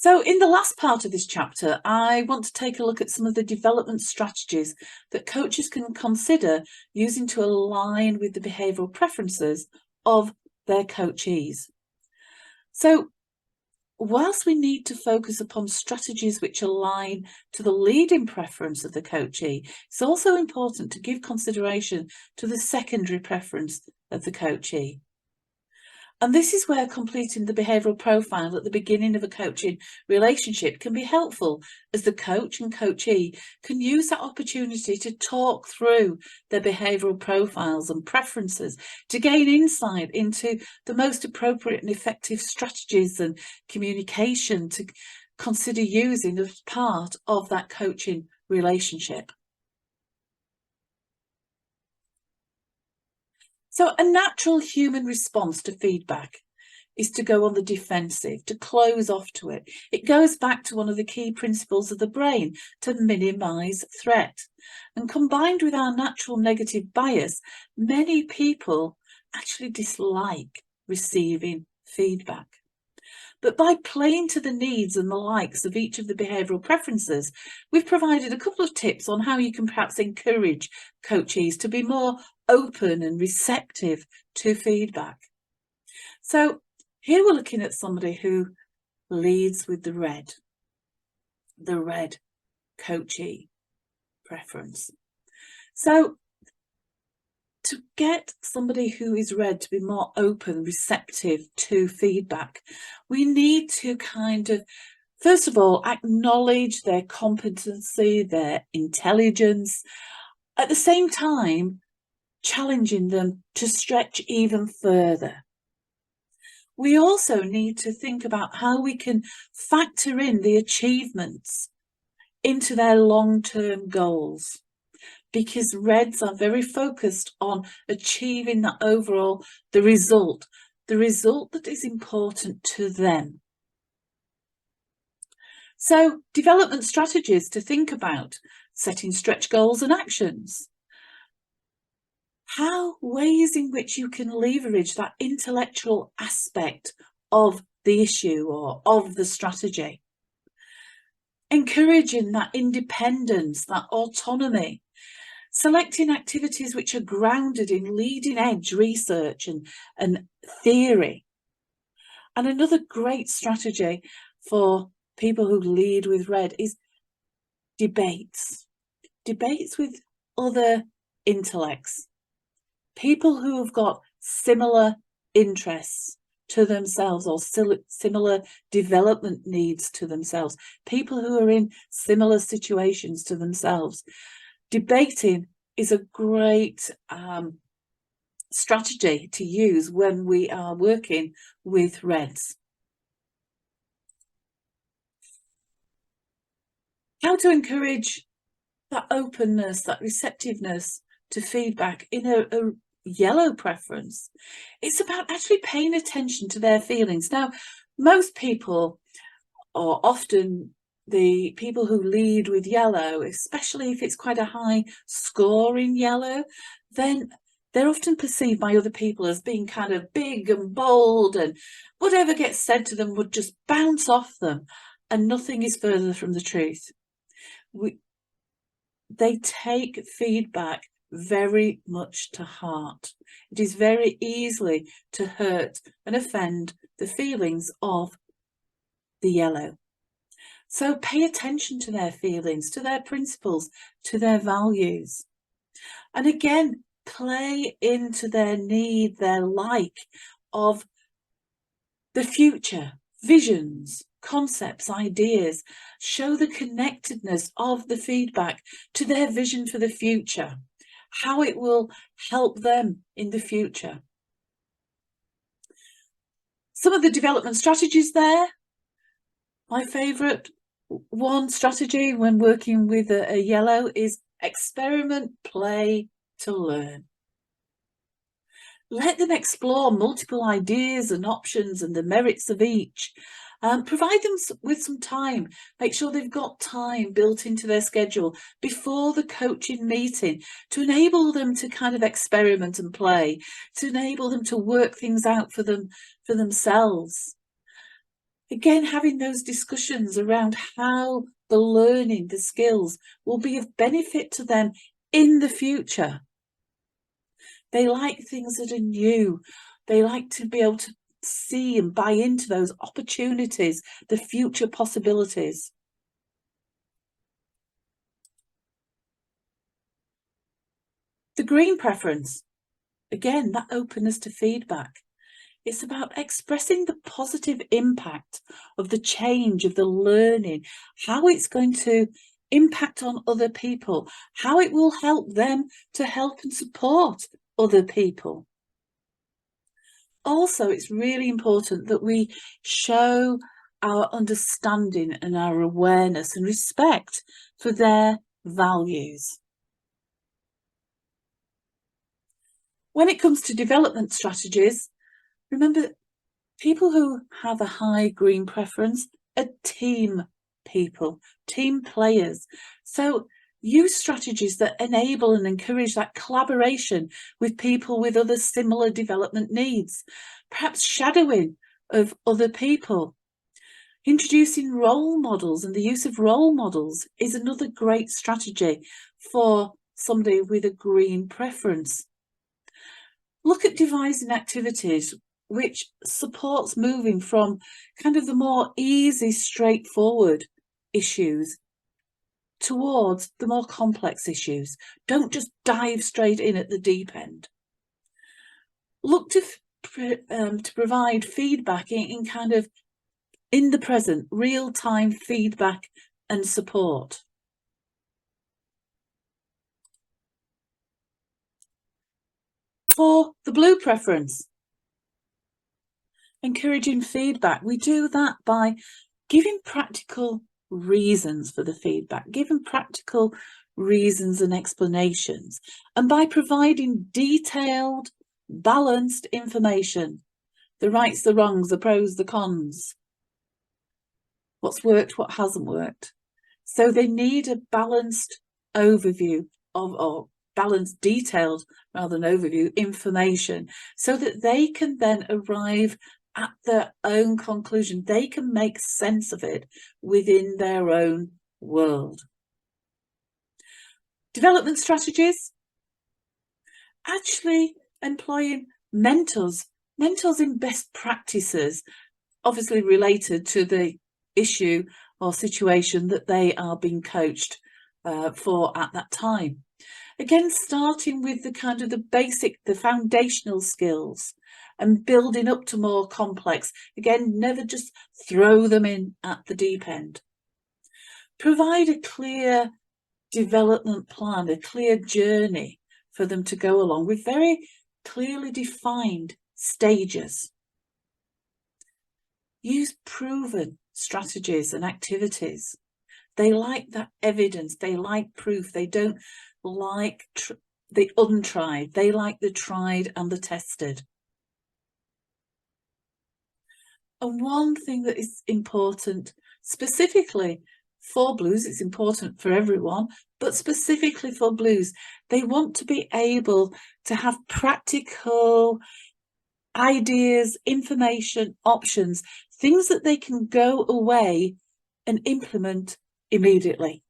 So in the last part of this chapter, I want to take a look at some of the development strategies that coaches can consider using to align with the behavioural preferences of their coachees. So whilst we need to focus upon strategies which align to the leading preference of the coachee, it's also important to give consideration to the secondary preference of the coachee. And this is where completing the behavioural profile at the beginning of a coaching relationship can be helpful, as the coach and coachee can use that opportunity to talk through their behavioural profiles and preferences to gain insight into the most appropriate and effective strategies and communication to consider using as part of that coaching relationship. So a natural human response to feedback is to go on the defensive, to close off to it. It goes back to one of the key principles of the brain, to minimise threat. And combined with our natural negative bias, many people actually dislike receiving feedback. But by playing to the needs and the likes of each of the behavioural preferences, we've provided a couple of tips on how you can perhaps encourage coachees to be more open and receptive to feedback. So here we're looking at somebody who leads with the red coachee preference. So to get somebody who is red to be more open, receptive to feedback, we need to kind of, first of all, acknowledge their competency, their intelligence, at the same time, challenging them to stretch even further. We also need to think about how we can factor in the achievements into their long-term goals, because reds are very focused on achieving that overall, the result that is important to them. So development strategies to think about: setting stretch goals and actions. How ways in which you can leverage that intellectual aspect of the issue or of the strategy. Encouraging that independence, that autonomy. Selecting activities which are grounded in leading edge research and theory. And another great strategy for people who lead with red is debates. Debates with other intellects. People who have got similar interests to themselves or similar development needs to themselves. People who are in similar situations to themselves. Debating is a great strategy to use when we are working with reds. How to encourage that openness, that receptiveness to feedback in a yellow preference. It's about actually paying attention to their feelings. Now, most people, or often the people who lead with yellow, especially if it's quite a high score in yellow, then they're often perceived by other people as being kind of big and bold, and whatever gets said to them would just bounce off them, and nothing is further from the truth. They take feedback very much to heart. It is very easily to hurt and offend the feelings of the yellow. So pay attention to their feelings, to their principles, to their values. And again, play into their need, their like of the future, visions, concepts, ideas. Show the connectedness of the feedback to their vision for the future, how it will help them in the future. Some of the development strategies there. My favourite one strategy when working with a yellow is experiment, play to learn. Let them explore multiple ideas and options and the merits of each. Provide them with some time. Make sure they've got time built into their schedule before the coaching meeting to enable them to kind of experiment and play, to enable them to work things out for themselves. Again, having those discussions around how the learning, the skills will be of benefit to them in the future. They like things that are new. They like to be able to see and buy into those opportunities, the future possibilities. The green preference, again, that openness to feedback. It's about expressing the positive impact of the change, of the learning, how it's going to impact on other people, how it will help them to help and support other people. Also, it's really important that we show our understanding and our awareness and respect for their values. When it comes to development strategies, remember, people who have a high green preference are team people, team players. So use strategies that enable and encourage that collaboration with people with other similar development needs, perhaps shadowing of other people. Introducing role models and the use of role models is another great strategy for somebody with a green preference. Look at devising activities which supports moving from kind of the more easy, straightforward issues towards the more complex issues. Don't just dive straight in at the deep end. Look to provide feedback in kind of in the present, real-time feedback and support. For the blue preference, encouraging feedback, we do that by giving practical reasons for the feedback, giving practical reasons and explanations, and by providing detailed, balanced information, the rights, the wrongs, the pros, the cons, what's worked, what hasn't worked. So they need a balanced overview or balanced, detailed rather than overview information, so that they can then arrive at their own conclusion. They can make sense of it within their own world. Development strategies, actually employing mentors in best practices, obviously related to the issue or situation that they are being coached for at that time. Again, starting with the kind of the basic, the foundational skills and building up to more complex. Again, never just throw them in at the deep end. Provide a clear development plan, a clear journey for them to go along with very clearly defined stages. Use proven strategies and activities. They like that evidence, they like proof, they don't like the untried, they like the tried and the tested. And one thing that is important, specifically for blues, it's important for everyone, but specifically for blues, they want to be able to have practical ideas, information, options, things that they can go away and implement immediately.